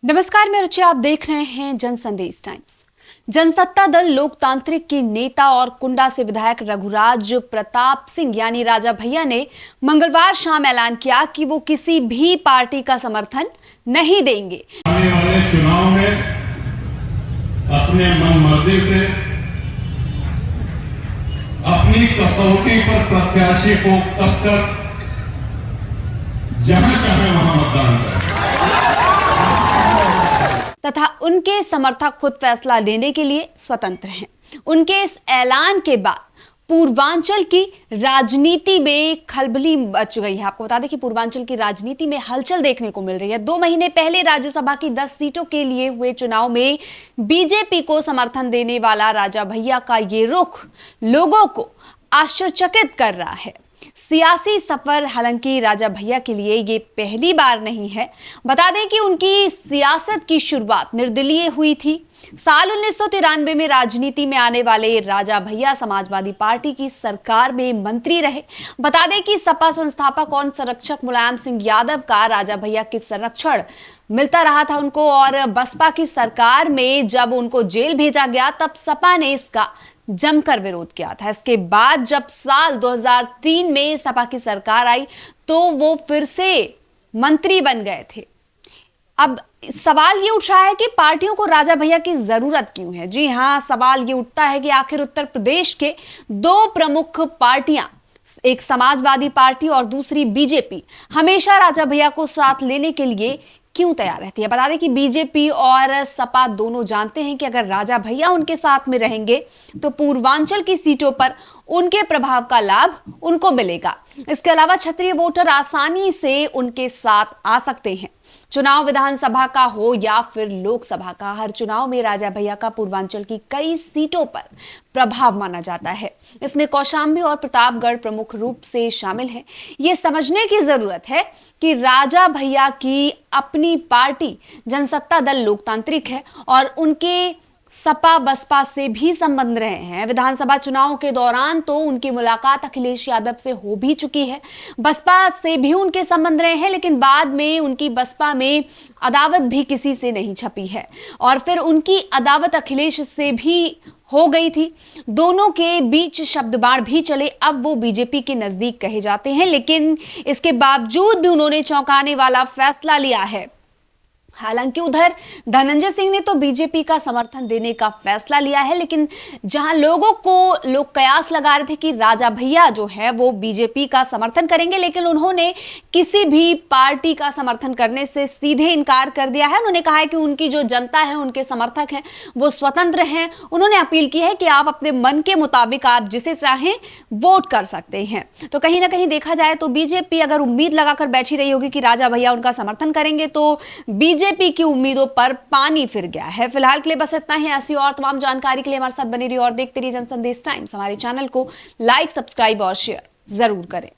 नमस्कार, मैं रुचि। आप देख रहे हैं जनसंदेश टाइम्स। जनसत्ता दल लोकतांत्रिक के नेता और कुंडा से विधायक रघुराज प्रताप सिंह यानी राजा भैया ने मंगलवार शाम ऐलान किया कि वो किसी भी पार्टी का समर्थन नहीं देंगे। आने वाले चुनाव में अपने मन मर्जी से अपनी कसौटी पर प्रत्याशी को कसकर जहां चाहे वहां मतदान करें तथा उनके समर्थक खुद फैसला लेने के लिए स्वतंत्र हैं। उनके इस ऐलान के बाद पूर्वांचल की राजनीति में खलबली मच गई है। आपको बता दें कि पूर्वांचल की राजनीति में हलचल देखने को मिल रही है। 2 महीने पहले राज्यसभा की 10 सीटों के लिए हुए चुनाव में बीजेपी को समर्थन देने वाला राजा भैया का ये रुख लोगों को आश्चर्यचकित कर रहा है। सियासी सफर हालांकि राजा भैया के लिए ये पहली बार नहीं है। बता दें कि उनकी सियासत की शुरुआत निर्दलीय हुई थी। साल 1993 में राजनीति में आने वाले राजा भैया समाजवादी पार्टी की सरकार में मंत्री रहे। बता दें कि सपा संस्थापक और संरक्षक मुलायम सिंह यादव का राजा भैया के संरक्षण मिलता रहा था उनको, और बसपा की सरकार में जब उनको जेल भेजा गया तब सपा ने इसका जमकर विरोध किया था। इसके बाद जब साल 2003 में सपा की सरकार आई तो वो फिर से मंत्री बन गए थे। अब सवाल ये उठ रहा है कि पार्टियों को राजा भैया की जरूरत क्यों है। जी हां, सवाल ये उठता है कि आखिर उत्तर प्रदेश के 2 प्रमुख पार्टियां, एक समाजवादी पार्टी और दूसरी बीजेपी, हमेशा राजा भैया को साथ लेने के लिए क्यों तैयार रहती है। बता दें कि बीजेपी और सपा दोनों जानते हैं कि अगर राजा भैया उनके साथ में रहेंगे तो पूर्वांचल की सीटों पर उनके प्रभाव का लाभ उनको मिलेगा। इसके अलावा क्षेत्रीय वोटर आसानी से उनके साथ आ सकते हैं। चुनाव विधानसभा का हो या फिर लोकसभा का, हर चुनाव में राजा भैया का पूर्वांचल की कई सीटों पर प्रभाव माना जाता है। इसमें कौशाम्बी और प्रतापगढ़ प्रमुख रूप से शामिल हैं। ये समझने की जरूरत है कि राजा भैया की अपनी पार्टी जनसत्ता दल लोकतांत्रिक है और उनके सपा बसपा से भी संबंध रहे हैं। विधानसभा चुनाव के दौरान तो उनकी मुलाकात अखिलेश यादव से हो भी चुकी है। बसपा से भी उनके संबंध रहे हैं, लेकिन बाद में उनकी बसपा में अदावत भी किसी से नहीं छपी है और फिर उनकी अदावत अखिलेश से भी हो गई थी। दोनों के बीच शब्दबाण भी चले। अब वो बीजेपी के नजदीक कहे जाते हैं, लेकिन इसके बावजूद भी उन्होंने चौंकाने वाला फैसला लिया है। हालांकि उधर धनंजय सिंह ने तो बीजेपी का समर्थन देने का फैसला लिया है, लेकिन जहां लोग कयास लगा रहे थे कि राजा भैया जो है वो बीजेपी का समर्थन करेंगे, लेकिन उन्होंने किसी भी पार्टी का समर्थन करने से सीधे इनकार कर दिया है। उन्होंने कहा है कि उनकी जो जनता है, उनके समर्थक हैं, वो स्वतंत्र हैं। उन्होंने अपील की है कि आप अपने मन के मुताबिक आप जिसे चाहें वोट कर सकते हैं। तो कहीं ना कहीं देखा जाए तो बीजेपी अगर उम्मीद लगाकर बैठी रही होगी कि राजा भैया उनका समर्थन करेंगे तो बीजेपी की उम्मीदों पर पानी फिर गया है। फिलहाल के लिए बस इतना ही। ऐसी और तमाम जानकारी के लिए हमारे साथ बने रहिए और देखते रहिए जनसंदेश टाइम्स। हमारे चैनल को लाइक, सब्सक्राइब और शेयर जरूर करें।